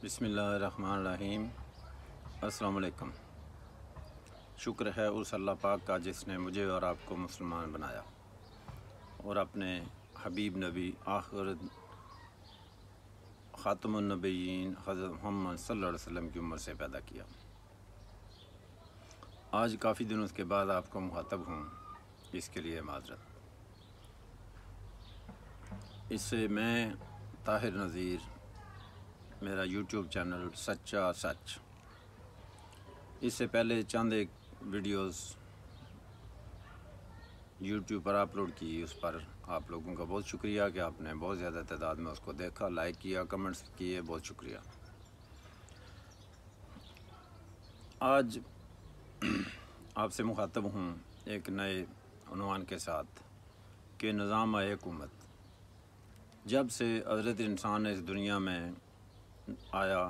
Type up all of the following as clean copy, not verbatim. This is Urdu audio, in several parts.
بسم اللہ الرحمن الرحیم۔ السلام علیکم۔ شکر ہے اس اللہ پاک کا جس نے مجھے اور آپ کو مسلمان بنایا اور اپنے حبیب نبی آخر خاتم النبیین حضرت محمد صلی اللہ علیہ وسلم کی عمر سے پیدا کیا۔ آج کافی دنوں کے بعد آپ کو مخاطب ہوں، اس کے لیے معذرت۔ اس سے میں طاہر نذیر، میرا یوٹیوب چینل سچا سچ، اس سے پہلے چند ایک ویڈیوز یوٹیوب پر اپلوڈ کی، اس پر آپ لوگوں کا بہت شکریہ کہ آپ نے بہت زیادہ تعداد میں اس کو دیکھا، لائک کیا، کمنٹس کیے، بہت شکریہ۔ آج آپ سے مخاطب ہوں ایک نئے عنوان کے ساتھ کہ نظام حکومت۔ جب سے حضرت انسان نے اس دنیا میں آیا،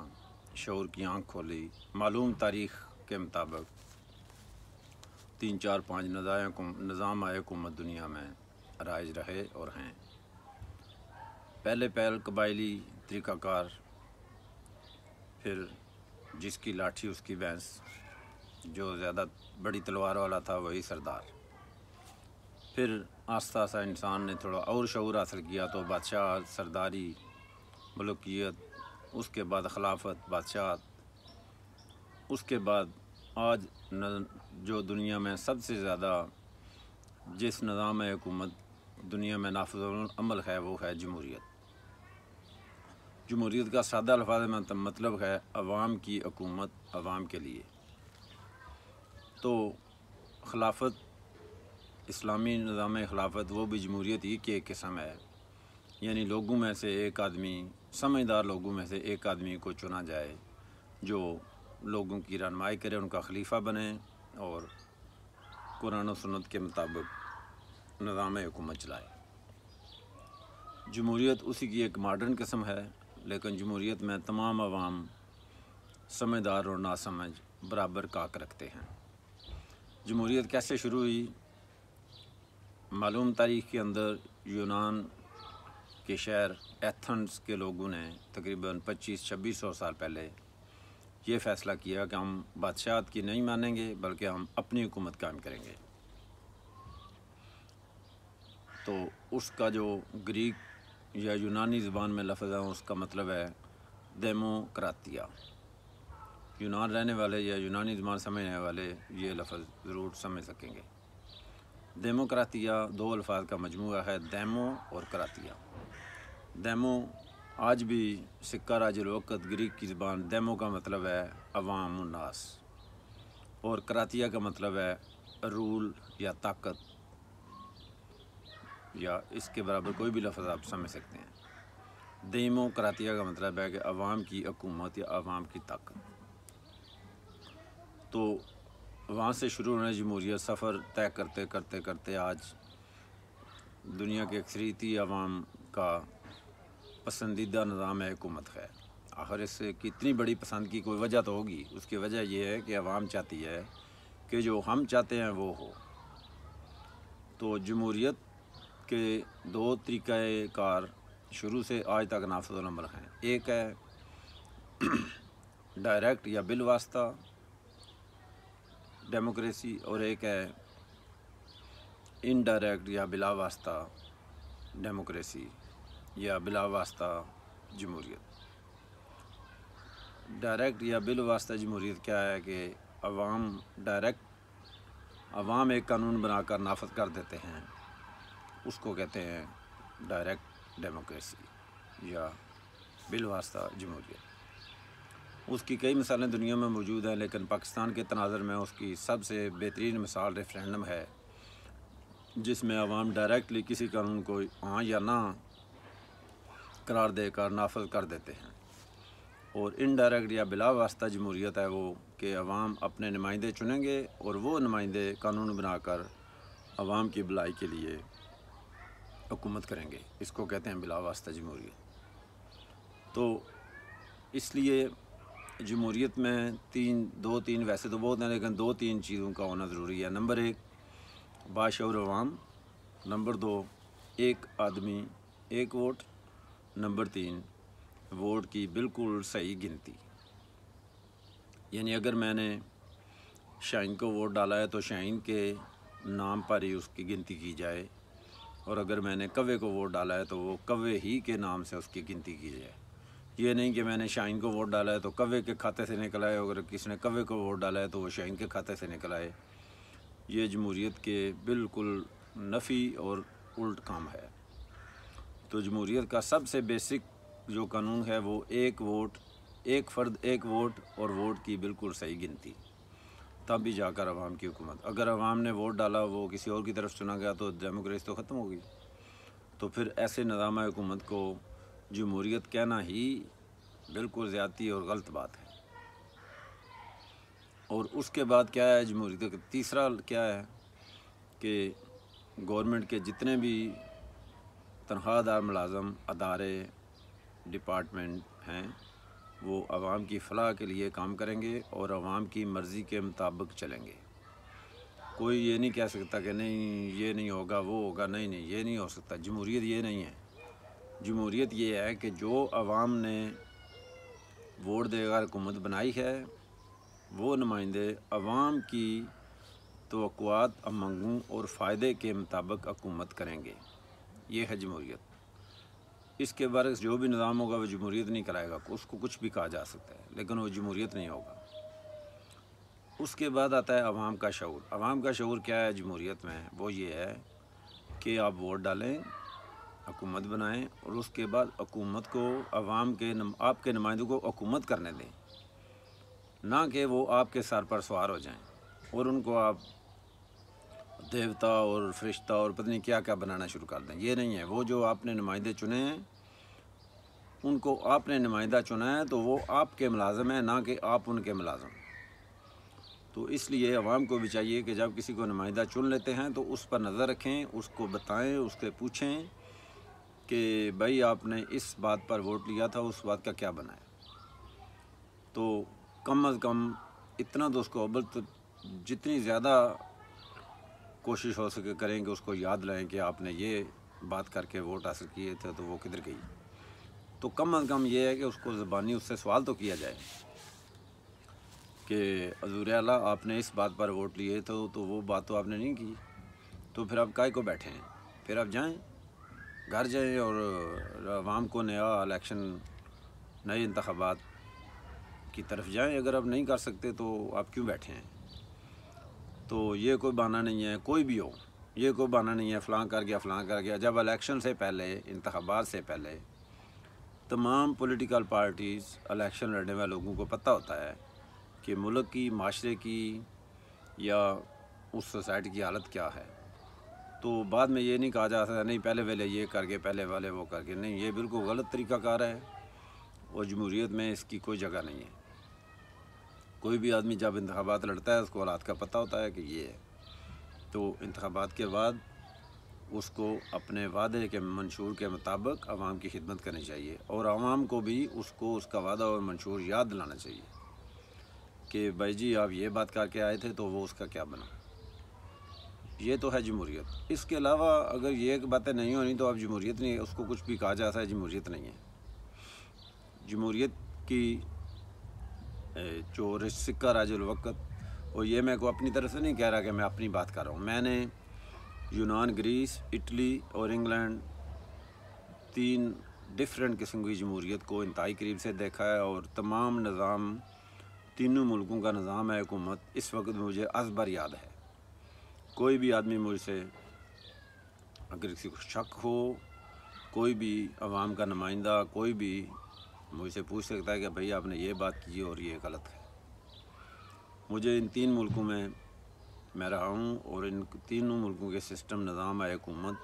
شعور کی آنکھ کھولی، معلوم تاریخ کے مطابق 3 4 5 نظام حکومت دنیا میں رائج رہے اور ہیں۔ پہلے قبائلی طریقہ کار، پھر جس کی لاٹھی اس کی بھینس، جو زیادہ بڑی تلوار والا تھا وہی سردار۔ پھر آہستہ آہستہ انسان نے تھوڑا اور شعور حاصل کیا تو بادشاہ، سرداری، ملوکیت، اس کے بعد خلافت، بادشاہت، اس کے بعد آج جو دنیا میں سب سے زیادہ جس نظام حکومت دنیا میں نافذ العمل ہے وہ ہے جمہوریت۔ جمہوریت کا سادہ الفاظ میں مطلب ہے عوام کی حکومت عوام کے لیے۔ تو خلافت، اسلامی نظام خلافت، وہ بھی جمہوریت ہی کی ایک قسم ہے، یعنی لوگوں میں سے ایک آدمی، سمجھدار لوگوں میں سے ایک آدمی کو چنا جائے جو لوگوں کی رہنمائی کرے، ان کا خلیفہ بنے اور قرآن و سنت کے مطابق نظام حکومت چلائے۔ جمہوریت اسی کی ایک ماڈرن قسم ہے، لیکن جمہوریت میں تمام عوام سمجھدار اور ناسمجھ برابر کا حق رکھتے ہیں۔ جمہوریت کیسے شروع ہوئی؟ معلوم تاریخ کے اندر یونان کے شہر ایتھنز کے لوگوں نے تقریباً 2500-2600 سال پہلے یہ فیصلہ کیا کہ ہم بادشاہت کی نہیں مانیں گے بلکہ ہم اپنی حکومت قائم کریں گے۔ تو اس کا جو گریک یا یونانی زبان میں لفظ ہے اس کا مطلب ہے دیموکراتیا۔ یونان رہنے والے یا یونانی زبان سمجھنے والے یہ لفظ ضرور سمجھ سکیں گے۔ دیموکراتیا 2 الفاظ کا مجموعہ ہے، دیمو اور کراتیا۔ دیمو آج بھی سکہ راج الوقت گریک کی زبان دیمو کا مطلب ہے عوام الناس، اور کراتیا کا مطلب ہے رول یا طاقت، یا اس کے برابر کوئی بھی لفظ آپ سمجھ سکتے ہیں۔ دیموکراتیا کا مطلب ہے کہ عوام کی حکومت یا عوام کی طاقت۔ تو وہاں سے شروع ہونے جمہوریت سفر طے کرتے کرتے کرتے آج دنیا کے اکثریتی عوام کا پسندیدہ نظام حکومت ہے۔ آخر اس کی اتنی بڑی پسند کی کوئی وجہ تو ہوگی، اس کی وجہ یہ ہے کہ عوام چاہتی ہے کہ جو ہم چاہتے ہیں وہ ہو۔ تو جمہوریت کے 2 طریقہ کار شروع سے آج تک نافذ العمل ہیں۔ ایک ہے ڈائریکٹ یا بالواسطہ ڈیموکریسی، اور ایک ہے انڈائریکٹ یا بلا واسطہ ڈیموکریسی یا بلا واسطہ جمہوریت۔ ڈائریکٹ یا بالواسطہ جمہوریت کیا ہے کہ عوام ایک قانون بنا کر نافذ کر دیتے ہیں، اس کو کہتے ہیں ڈائریکٹ ڈیموکریسی یا بالواسطہ جمہوریت۔ اس کی کئی مثالیں دنیا میں موجود ہیں، لیکن پاکستان کے تناظر میں اس کی سب سے بہترین مثال ریفرینڈم ہے، جس میں عوام ڈائریکٹلی کسی قانون کو ہاں یا نہ قرار دے کر نافذ کر دیتے ہیں۔ اور انڈائریکٹ یا بلا واسطہ جمہوریت ہے وہ کہ عوام اپنے نمائندے چنیں گے اور وہ نمائندے قانون بنا کر عوام کی بھلائی کے لیے حکومت کریں گے، اس کو کہتے ہیں بلا واسطہ جمہوریت۔ تو اس لیے جمہوریت میں 2-3 ویسے تو بہت ہیں، لیکن 2-3 چیزوں کا ہونا ضروری ہے۔ نمبر 1 باشعور عوام، نمبر 2 ایک آدمی ایک ووٹ، نمبر 3 ووٹ کی بالکل صحیح گنتی، یعنی اگر میں نے شاہین کو ووٹ ڈالا ہے تو شاہین کے نام پر ہی اس کی گنتی کی جائے، اور اگر میں نے کوے کو ووٹ ڈالا ہے تو وہ کوے ہی کے نام سے اس کی گنتی کی جائے۔ یہ نہیں کہ میں نے شاہین کو ووٹ ڈالا ہے تو کوے کے کھاتے سے نکل آئے، اگر کسی نے کوے کو ووٹ ڈالا ہے تو وہ شاہین کے کھاتے سے نکل آئے۔ یہ جمہوریت کے بالکل نفی اور الٹ کام ہے۔ تو جمہوریت کا سب سے بیسک جو قانون ہے وہ ایک ووٹ، ایک فرد ایک ووٹ، اور ووٹ کی بالکل صحیح گنتی، تب بھی جا کر عوام کی حکومت۔ اگر عوام نے ووٹ ڈالا وہ کسی اور کی طرف چنا گیا تو ڈیموکریسی تو ختم ہوگی۔ تو پھر ایسے نظام حکومت کو جمہوریت کہنا ہی بالکل زیادتی اور غلط بات ہے۔ اور اس کے بعد کیا ہے جمہوریت کا تیسرا کیا ہے کہ گورنمنٹ کے جتنے بھی تنخواہ دار ملازم ادارے ڈپارٹمنٹ ہیں وہ عوام کی فلاح کے لیے کام کریں گے اور عوام کی مرضی کے مطابق چلیں گے۔ کوئی یہ نہیں کہہ سکتا کہ نہیں یہ نہیں ہوگا وہ ہوگا، نہیں یہ نہیں ہو سکتا۔ جمہوریت یہ نہیں ہے۔ جمہوریت یہ ہے کہ جو عوام نے ووٹ دے کر حکومت بنائی ہے وہ نمائندے عوام کی توقعات، امنگوں اور فائدے کے مطابق حکومت کریں گے۔ یہ ہے جمہوریت۔ اس کے برعکس جو بھی نظام ہوگا وہ جمہوریت نہیں کرائے گا، اس کو کچھ بھی کہا جا سکتا ہے لیکن وہ جمہوریت نہیں ہوگا۔ اس کے بعد آتا ہے عوام کا شعور۔ عوام کا شعور کیا ہے جمہوریت میں؟ وہ یہ ہے کہ آپ ووٹ ڈالیں، حکومت بنائیں، اور اس کے بعد حکومت کو عوام کے آپ کے نمائندوں کو حکومت کرنے دیں، نہ کہ وہ آپ کے سر پر سوار ہو جائیں اور ان کو آپ دیوتا اور فرشتہ اور پتہ نہیں کیا کیا بنانا شروع کر دیں۔ یہ نہیں ہے۔ وہ جو آپ نے نمائندے چنے ہیں ان کو آپ نے نمائندہ چنا ہے تو وہ آپ کے ملازم ہیں، نہ کہ آپ ان کے ملازم۔ تو اس لیے عوام کو بھی چاہیے کہ جب کسی کو نمائندہ چن لیتے ہیں تو اس پر نظر رکھیں، اس کو بتائیں، اس سے پوچھیں کہ بھائی آپ نے اس بات پر ووٹ لیا تھا، اس بات کا کیا بنا ہے۔ تو کم از کم اتنا تو اس کو جتنی زیادہ کوشش ہو سکے کریں کہ اس کو یاد لائیں کہ آپ نے یہ بات کر کے ووٹ حاصل کیے تھے تو وہ کدھر گئی۔ تو کم از کم یہ ہے کہ اس کو زبانی اس سے سوال تو کیا جائے کہ حضور اعلیٰ آپ نے اس بات پر ووٹ لیے تو وہ بات تو آپ نے نہیں کی، تو پھر آپ کائے کو بیٹھے ہیں؟ پھر آپ جائیں، گھر جائیں اور عوام کو نیا الیکشن، نئے انتخابات کی طرف جائیں۔ اگر آپ نہیں کر سکتے تو آپ کیوں بیٹھے ہیں؟ تو یہ کوئی بہانہ نہیں ہے، کوئی بھی ہو، یہ کوئی بہانہ نہیں ہے فلاں کر گیا فلاں کر گیا۔ جب الیکشن سے پہلے، انتخابات سے پہلے تمام پولیٹیکل پارٹیز، الیکشن لڑنے والے لوگوں کو پتہ ہوتا ہے کہ ملک کی، معاشرے کی یا اس سوسائٹی کی حالت کیا ہے۔ تو بعد میں یہ نہیں کہا جا سکتا نہیں پہلے والے یہ کر کے پہلے والے وہ کر کے، نہیں، یہ بالکل غلط طریقہ کار ہے اور جمہوریت میں اس کی کوئی جگہ نہیں ہے۔ کوئی بھی آدمی جب انتخابات لڑتا ہے اس کو حالات کا پتہ ہوتا ہے کہ یہ ہے، تو انتخابات کے بعد اس کو اپنے وعدے کے منشور کے مطابق عوام کی خدمت کرنی چاہیے، اور عوام کو بھی اس کو اس کا وعدہ اور منشور یاد دلانا چاہیے کہ بھائی جی آپ یہ بات کر کے آئے تھے تو وہ اس کا کیا بنا۔ یہ تو ہے جمہوریت۔ اس کے علاوہ اگر یہ باتیں نہیں ہونی تو اب جمہوریت نہیں، اس کو کچھ بھی کہا جاتا ہے جمہوریت نہیں ہے۔ جمہوریت کی جو سکہ راج الوقت، اور یہ میں کو اپنی طرف سے نہیں کہہ رہا کہ میں اپنی بات کر رہا ہوں، میں نے یونان، گریس، اٹلی اور انگلینڈ، 3 ڈیفرنٹ قسم کی جمہوریت کو انتہائی قریب سے دیکھا ہے، اور تمام نظام، تینوں ملکوں کا نظام ہے حکومت اس وقت مجھے ازبر یاد ہے۔ کوئی بھی آدمی مجھ سے اگر کسی کو شک ہو، کوئی بھی عوام کا نمائندہ کوئی بھی مجھ سے پوچھ سکتا ہے کہ بھئی آپ نے یہ بات کی اور یہ غلط ہے۔ مجھے ان 3 ملکوں میں رہا ہوں اور ان تینوں ملکوں کے سسٹم، نظام ہے حکومت،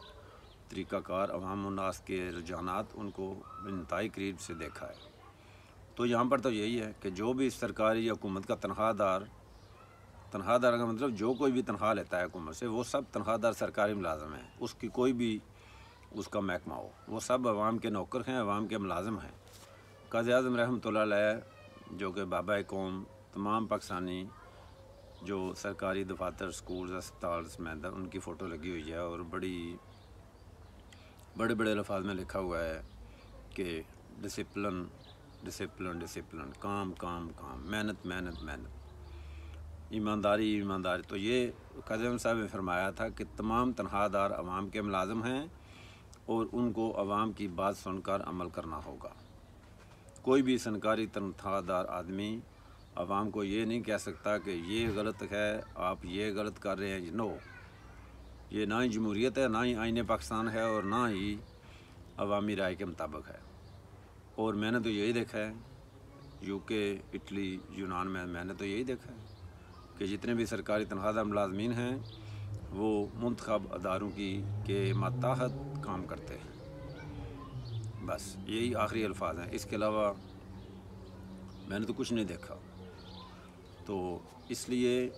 طریقہ کار، عوام الناس کے رجحانات، ان کو انتہائی قریب سے دیکھا ہے۔ تو یہاں پر تو یہی ہے کہ جو بھی سرکاری حکومت کا تنخواہ دار کا مطلب جو کوئی بھی تنخواہ لیتا ہے حکومت سے، وہ سب تنخواہ دار سرکاری ملازم ہیں، اس کی کوئی بھی اس کا محکمہ ہو، وہ سب عوام کے نوکر ہیں، عوام کے ملازم ہیں۔ قائد اعظم رحمۃ اللہ علیہ جو کہ بابا قوم، تمام پاکستانی جو سرکاری دفاتر، سکولز، اسپتالز میں ان کی فوٹو لگی ہوئی ہے، اور بڑے بڑے الفاظ میں لکھا ہوا ہے کہ ڈسپلن ڈسپلن ڈسپلن، کام کام کام، محنت محنت محنت، ایمانداری ایمانداری۔ تو یہ قاضی اعظم صاحب نے فرمایا تھا کہ تمام تنخواہ دار عوام کے ملازم ہیں اور ان کو عوام کی بات سن کر عمل کرنا ہوگا۔ کوئی بھی سرکاری تنخواہ دار آدمی عوام کو یہ نہیں کہہ سکتا کہ یہ غلط ہے، آپ یہ غلط کر رہے ہیں۔ نو، یہ نہ ہی جمہوریت ہے، نہ ہی آئین پاکستان ہے، اور نہ ہی عوامی رائے کے مطابق ہے۔ اور میں نے تو یہی دیکھا ہے یو کے، اٹلی، یونان میں نے تو یہی دیکھا ہے کہ جتنے بھی سرکاری تنخواہ دار ملازمین ہیں وہ منتخب اداروں کے ماتحت کام کرتے ہیں۔ بس یہی آخری الفاظ ہیں، اس کے علاوہ میں نے تو کچھ نہیں دیکھا۔ تو اس لیے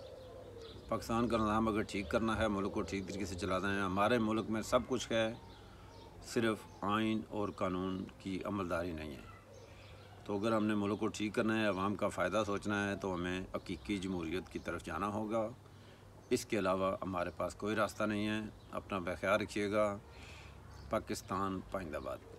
پاکستان کا نظام اگر ٹھیک کرنا ہے، ملک کو ٹھیک طریقے سے چلانا ہے، ہمارے ملک میں سب کچھ ہے، صرف آئین اور قانون کی عملداری نہیں ہے۔ تو اگر ہم نے ملک کو ٹھیک کرنا ہے، عوام کا فائدہ سوچنا ہے، تو ہمیں حقیقی جمہوریت کی طرف جانا ہوگا۔ اس کے علاوہ ہمارے پاس کوئی راستہ نہیں ہے۔ اپنا خیال رکھیے گا۔ پاکستان پائندہ باد۔